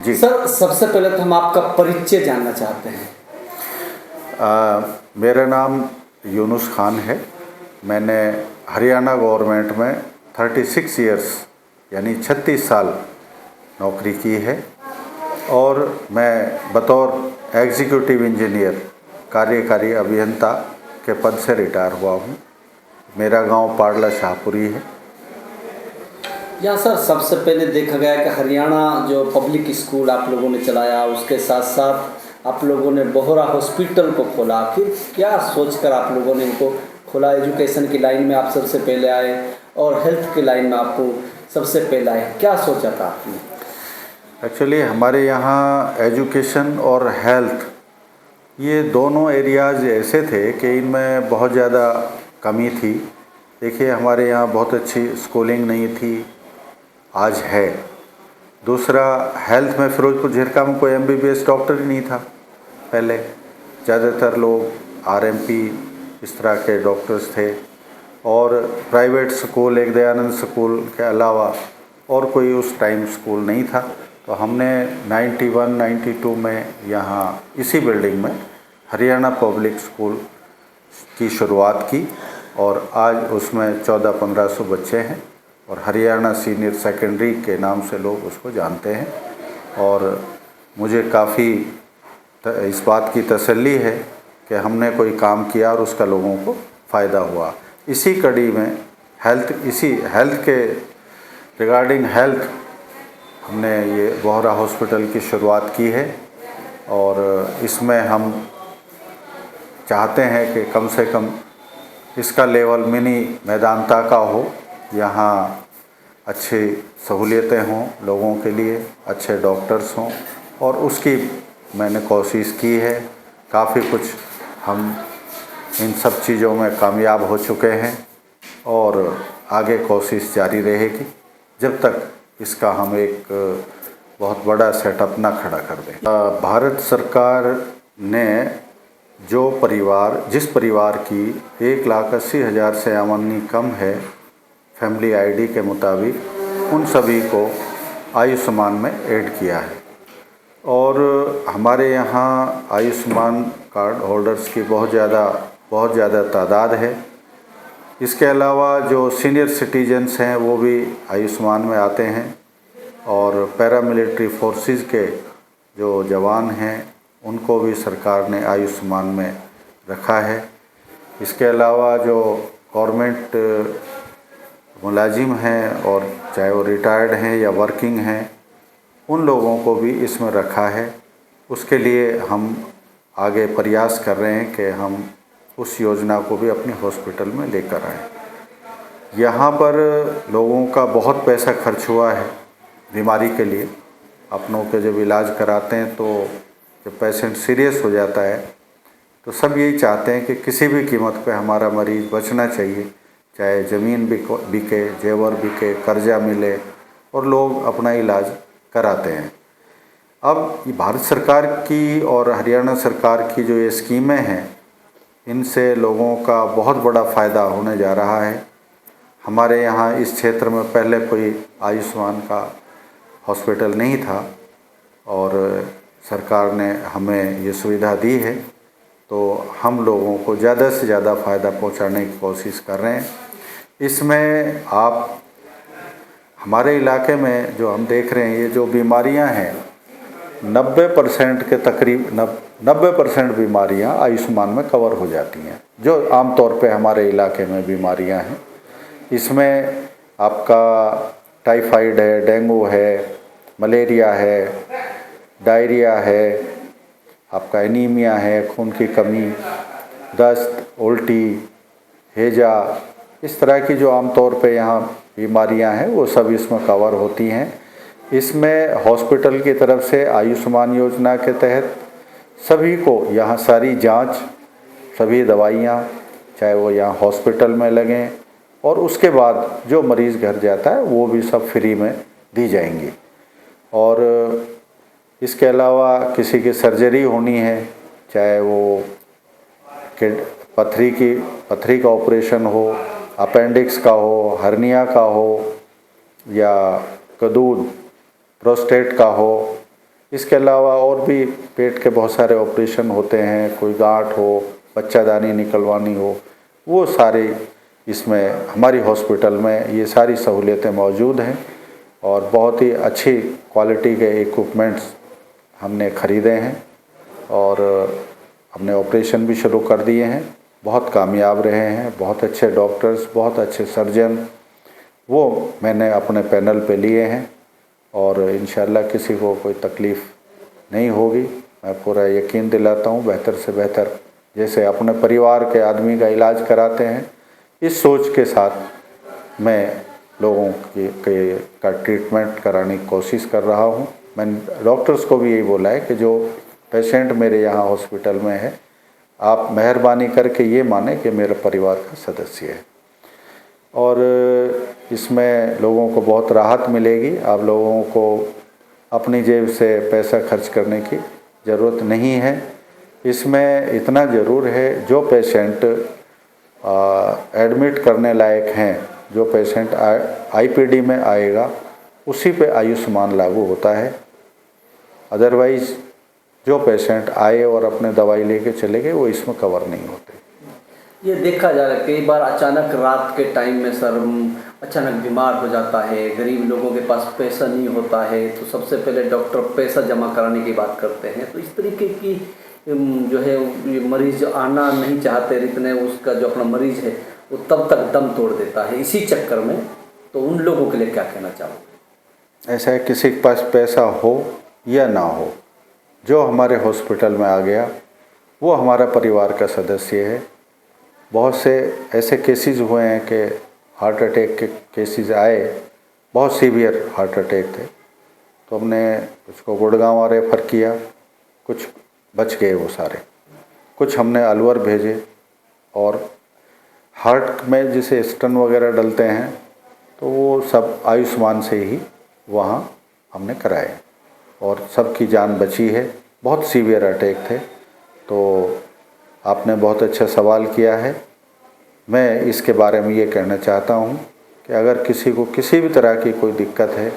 जी sir, सबसे पहले तो हम आपका परिचय जानना चाहते हैं। मेरा नाम यूनुस खान है। मैंने हरियाणा गवर्नमेंट में 36 इयर्स यानी 36 साल नौकरी की है और मैं बतौर एग्जीक्यूटिव इंजीनियर कार्यकारी अभियंता के पद से रिटायर हुआ हूँ। मेरा गांव पाड़ला शाहपुरी है। या सर, सबसे पहले देखा गया कि हरियाणा जो पब्लिक स्कूल आप लोगों ने चलाया, उसके साथ साथ आप लोगों ने बोहरा हॉस्पिटल को खोला। आखिर क्या सोचकर आप लोगों ने इनको खोला? एजुकेशन की लाइन में आप सबसे पहले आए और हेल्थ की लाइन में आपको सबसे पहले आए, क्या सोचा था आपने? एक्चुअली हमारे यहाँ एजुकेशन और हेल्थ ये दोनों एरियाज़ ऐसे थे कि इनमें बहुत ज़्यादा कमी थी। देखिए, हमारे यहाँ बहुत अच्छी स्कूलिंग नहीं थी, आज है। दूसरा, हेल्थ में फिरोजपुर झिरका में कोई MBBS डॉक्टर ही नहीं था पहले। ज़्यादातर लोग RMP इस तरह के डॉक्टर्स थे और प्राइवेट स्कूल, एक दयानंद स्कूल के अलावा और कोई उस टाइम स्कूल नहीं था। तो हमने 91-92 में यहाँ इसी बिल्डिंग में हरियाणा पब्लिक स्कूल की शुरुआत की और आज उसमें 1400-1500 बच्चे हैं और हरियाणा सीनियर सेकेंडरी के नाम से लोग उसको जानते हैं। और मुझे काफ़ी इस बात की तसल्ली है कि हमने कोई काम किया और उसका लोगों को फ़ायदा हुआ। इसी कड़ी में हेल्थ के रिगार्डिंग हेल्थ हमने ये बोहरा हॉस्पिटल की शुरुआत की है और इसमें हम चाहते हैं कि कम से कम इसका लेवल मिनी मैदानता का हो। यहाँ अच्छी सहूलियतें हों लोगों के लिए, अच्छे डॉक्टर्स हों और उसकी मैंने कोशिश की है। काफ़ी कुछ हम इन सब चीज़ों में कामयाब हो चुके हैं और आगे कोशिश जारी रहेगी जब तक इसका हम एक बहुत बड़ा सेटअप ना खड़ा कर दें। भारत सरकार ने जिस परिवार की 1,80,000 से आमदनी कम है फैमिली ID के मुताबिक, उन सभी को आयुष्मान में ऐड किया है और हमारे यहाँ आयुष्मान कार्ड होल्डर्स की बहुत ज़्यादा तादाद है। इसके अलावा जो सीनियर सिटीजन्स हैं वो भी आयुष्मान में आते हैं और पैरामिलिट्री फोर्सेस के जो जवान हैं उनको भी सरकार ने आयुष्मान में रखा है। इसके अलावा जो गवर्नमेंट मुलाजिम हैं और चाहे वो रिटायर्ड हैं या वर्किंग हैं, उन लोगों को भी इसमें रखा है। उसके लिए हम आगे प्रयास कर रहे हैं कि हम उस योजना को भी अपने हॉस्पिटल में लेकर आएँ। यहाँ पर लोगों का बहुत पैसा खर्च हुआ है बीमारी के लिए। अपनों के जब इलाज कराते हैं तो जब पेशेंट सीरियस हो जाता है तो सब यही चाहते हैं कि किसी भी कीमत पे हमारा मरीज़ बचना चाहिए, चाहे ज़मीन बिके, जेवर बिके, कर्जा मिले और लोग अपना इलाज कराते हैं। अब ये भारत सरकार की और हरियाणा सरकार की जो ये स्कीमें हैं, इनसे लोगों का बहुत बड़ा फ़ायदा होने जा रहा है। हमारे यहाँ इस क्षेत्र में पहले कोई आयुष्मान का हॉस्पिटल नहीं था और सरकार ने हमें ये सुविधा दी है, तो हम लोगों को ज़्यादा से ज़्यादा फ़ायदा पहुंचाने की कोशिश कर रहे हैं। इसमें आप हमारे इलाके में जो हम देख रहे हैं, ये जो बीमारियां हैं 90% के तकरीब 90% बीमारियां आयुष्मान में कवर हो जाती हैं, जो आमतौर पे हमारे इलाके में बीमारियां हैं। इसमें आपका टाइफाइड है, डेंगू है, मलेरिया है, डायरिया है, आपका एनीमिया है, खून की कमी, दस्त, उल्टी, हैजा, इस तरह की जो आमतौर पे यहाँ बीमारियां हैं वो सब इसमें कवर होती हैं। इसमें हॉस्पिटल की तरफ से आयुष्मान योजना के तहत सभी को यहाँ सारी जांच, सभी दवाइयाँ, चाहे वो यहाँ हॉस्पिटल में लगें और उसके बाद जो मरीज़ घर जाता है वो भी सब फ्री में दी जाएंगी। और इसके अलावा किसी की सर्जरी होनी है, चाहे वो पथरी का ऑपरेशन हो, अपेंडिक्स का हो, हर्निया का हो या कदूद प्रोस्टेट का हो इसके अलावा और भी पेट के बहुत सारे ऑपरेशन होते हैं, कोई गांठ हो, बच्चादानी निकलवानी हो, वो सारी इसमें हमारी हॉस्पिटल में ये सारी सहूलियतें मौजूद हैं और बहुत ही अच्छी क्वालिटी के इक्विपमेंट्स हमने ख़रीदे हैं और हमने ऑपरेशन भी शुरू कर दिए हैं। बहुत कामयाब रहे हैं, बहुत अच्छे डॉक्टर्स, बहुत अच्छे सर्जन वो मैंने अपने पैनल पे लिए हैं और इंशाल्लाह किसी को कोई तकलीफ़ नहीं होगी। मैं पूरा यकीन दिलाता हूँ, बेहतर से बेहतर जैसे अपने परिवार के आदमी का इलाज कराते हैं, इस सोच के साथ मैं लोगों का ट्रीटमेंट कराने की कोशिश कर रहा हूँ। मैंने डॉक्टर्स को भी यही बोला है कि जो पेशेंट मेरे यहाँ हॉस्पिटल में है, आप मेहरबानी करके ये माने कि मेरे परिवार का सदस्य है और इसमें लोगों को बहुत राहत मिलेगी। आप लोगों को अपनी जेब से पैसा खर्च करने की ज़रूरत नहीं है। इसमें इतना ज़रूर है, जो पेशेंट एडमिट करने लायक हैं, जो पेशेंट आईपीडी में आएगा उसी पे आयुष्मान लागू होता है। अदरवाइज़ जो पेशेंट आए और अपने दवाई लेके चले गए वो इसमें कवर नहीं होते। ये देखा जा रहा है कई बार अचानक रात के टाइम में सर अचानक बीमार हो जाता है, गरीब लोगों के पास पैसा नहीं होता है, तो सबसे पहले डॉक्टर पैसा जमा कराने की बात करते हैं। तो इस तरीके की जो है ये मरीज आना नहीं चाहते, इतने उसका जो अपना मरीज है वो तब तक दम तोड़ देता है इसी चक्कर में, तो उन लोगों के लिए क्या कहना चाहोगे? ऐसा है, किसी के पास पैसा हो या ना हो, जो हमारे हॉस्पिटल में आ गया वो हमारा परिवार का सदस्य है। बहुत से ऐसे केसेस हुए हैं कि हार्ट अटैक के केसेस आए, बहुत सीवियर हार्ट अटैक थे, तो हमने उसको गुड़गांव रेफ़र किया, कुछ बच गए वो सारे, कुछ हमने अलवर भेजे और हार्ट में जिसे स्टन वगैरह डलते हैं तो वो सब आयुष्मान से ही वहाँ हमने कराए और सबकी जान बची है। बहुत सीवियर अटैक थे। तो आपने बहुत अच्छा सवाल किया है। मैं इसके बारे में ये कहना चाहता हूँ कि अगर किसी को किसी भी तरह की कोई दिक्कत है,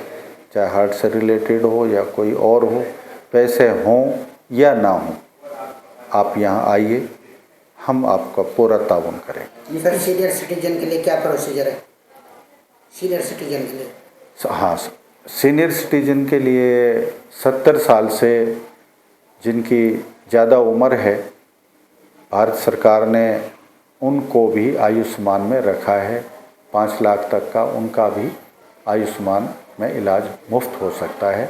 चाहे हार्ट से रिलेटेड हो या कोई और हो, पैसे हों या ना हों, आप यहाँ आइए, हम आपका पूरा ताउन करें। सर सीनियर सिटीजन के लिए क्या प्रोसीजर है? सीनियर सिटीजन के लिए? हाँ, सीनियर सिटीजन के लिए 70 साल से जिनकी ज़्यादा उम्र है, भारत सरकार ने उनको भी आयुष्मान में रखा है। 5 लाख तक का उनका भी आयुष्मान में इलाज मुफ्त हो सकता है।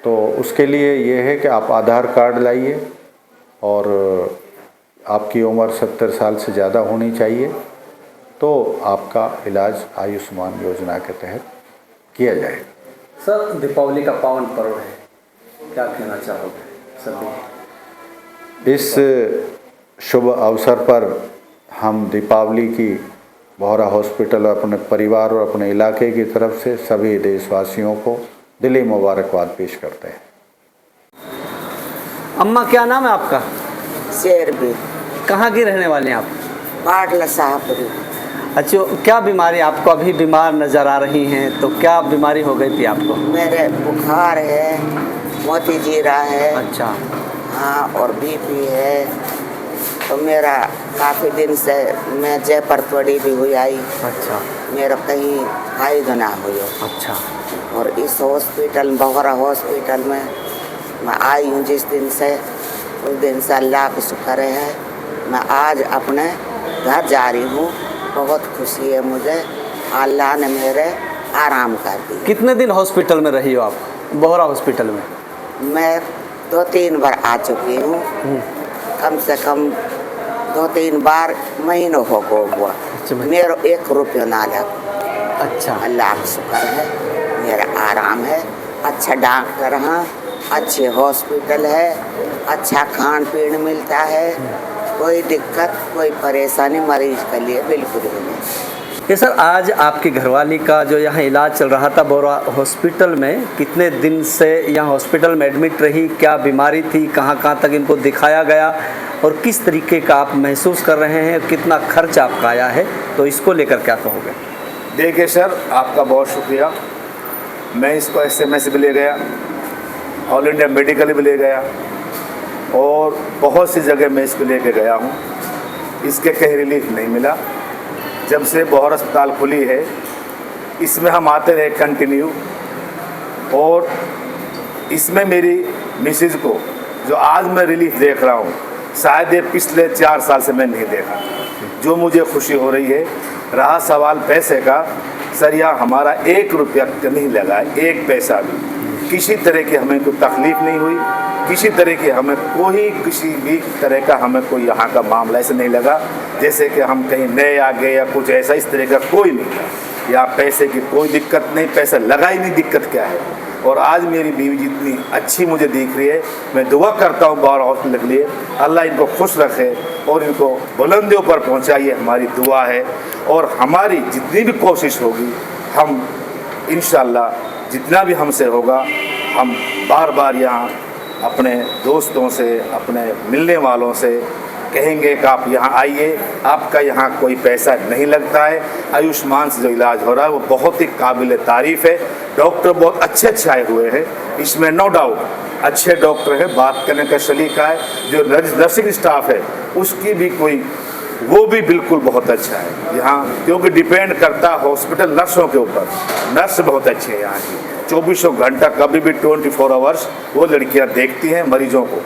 तो उसके लिए ये है कि आप आधार कार्ड लाइए और आपकी उम्र 70 साल से ज़्यादा होनी चाहिए, तो आपका इलाज आयुष्मान योजना के तहत किया जाएगा। सर दीपावली का पावन पर्व है, क्या कहना चाहोगे सभी? इस शुभ अवसर पर हम दीपावली की बोहरा हॉस्पिटल और अपने परिवार और अपने इलाके की तरफ से सभी देशवासियों को दिली मुबारकबाद पेश करते हैं। अम्मा क्या नाम है आपका? शेर भी। कहाँ की रहने वाले हैं आप? पाटला साहपुरी। अच्छा, क्या बीमारी आपको अभी बीमार नज़र आ रही हैं, तो क्या बीमारी हो गई थी आपको? मेरे बुखार है, मोती जीरा है। अच्छा। हाँ, और बीपी है। तो मेरा काफ़ी दिन से मैं जयपुर थोड़ी भी हुई आई। अच्छा। मेरा कहीं फायदा ना हुआ। अच्छा। और इस हॉस्पिटल बोहरा हॉस्पिटल में मैं आई हूँ जिस दिन से, उस दिन से अल्लाह का शुक्र है मैं आज अपने घर जा रही हूँ। बहुत खुशी है मुझे, अल्लाह ने मेरे आराम कर दी। कितने दिन हॉस्पिटल में रही हो आप, बोहरा हॉस्पिटल में? मैं 2-3 बार आ चुकी हूँ, कम से कम 2-3 बार महीनों हो हुआ। मेरा 1 रुपया ना लगा। अच्छा। अल्लाह का शुक्र है, मेरा आराम है। अच्छा डॉक्टर हैं, अच्छे हॉस्पिटल है, अच्छा खान पीन मिलता है, कोई दिक्कत कोई परेशानी मरीज के लिए बिल्कुल भी नहीं। ये सर आज आपकी घरवाली का जो यहाँ इलाज चल रहा था बोहरा हॉस्पिटल में, कितने दिन से यहाँ हॉस्पिटल में एडमिट रही, क्या बीमारी थी, कहाँ तक इनको दिखाया गया और किस तरीके का आप महसूस कर रहे हैं, कितना खर्च आपका आया है, तो इसको लेकर क्या कहोगे? देखिए सर, आपका बहुत शुक्रिया। मैं इसको SMS भी ले गया ऑल इंडिया मेडिकल भी ले गया और बहुत सी जगह मैं इसको लेके गया हूँ। इसके कहीं रिलीफ नहीं मिला। जब से बहर अस्पताल खुली है इसमें हम आते रहे कंटिन्यू, और इसमें मेरी मिसेज को जो आज मैं रिलीफ देख रहा हूँ शायद ये पिछले 4 साल से मैं नहीं देखा। जो मुझे खुशी हो रही है, रहा सवाल पैसे का, सर यहाँ हमारा 1 रुपया नहीं लगा, 1 पैसा भी, किसी तरह की हमें कोई तकलीफ़ नहीं हुई, किसी तरह की हमें किसी भी तरह का हमें कोई यहाँ का मामला ऐसे नहीं लगा जैसे कि हम कहीं नए आ गए या कुछ ऐसा, इस तरह का कोई नहीं था। यहाँ पैसे की कोई दिक्कत नहीं, पैसा लगा ही नहीं, दिक्कत क्या है। और आज मेरी बीवी जितनी अच्छी मुझे दिख रही है, मैं दुआ करता हूँ बहर हॉस्पिटल के लिए, अल्लाह इनको खुश रखे और इनको बुलंदियों पर पहुँचाइए, हमारी दुआ है। और हमारी जितनी भी कोशिश होगी, हम इंशाअल्लाह जितना भी हमसे होगा, हम बार बार यहाँ अपने दोस्तों से, अपने मिलने वालों से कहेंगे कि आप यहाँ आइए, आपका यहाँ कोई पैसा नहीं लगता है। आयुष्मान से जो इलाज हो रहा है वो बहुत ही काबिल तारीफ़ है। डॉक्टर बहुत अच्छे आए हुए हैं, इसमें नो डाउट अच्छे डॉक्टर हैं, बात करने का सलीका है। जो नर्सिंग स्टाफ है उसकी भी वो भी बिल्कुल बहुत अच्छा है यहाँ, क्योंकि डिपेंड करता है हॉस्पिटल नर्सों के ऊपर। नर्स बहुत अच्छे हैं यहाँ की, 24 घंटा कभी भी 24 आवर्स वो लड़कियाँ देखती हैं मरीजों को।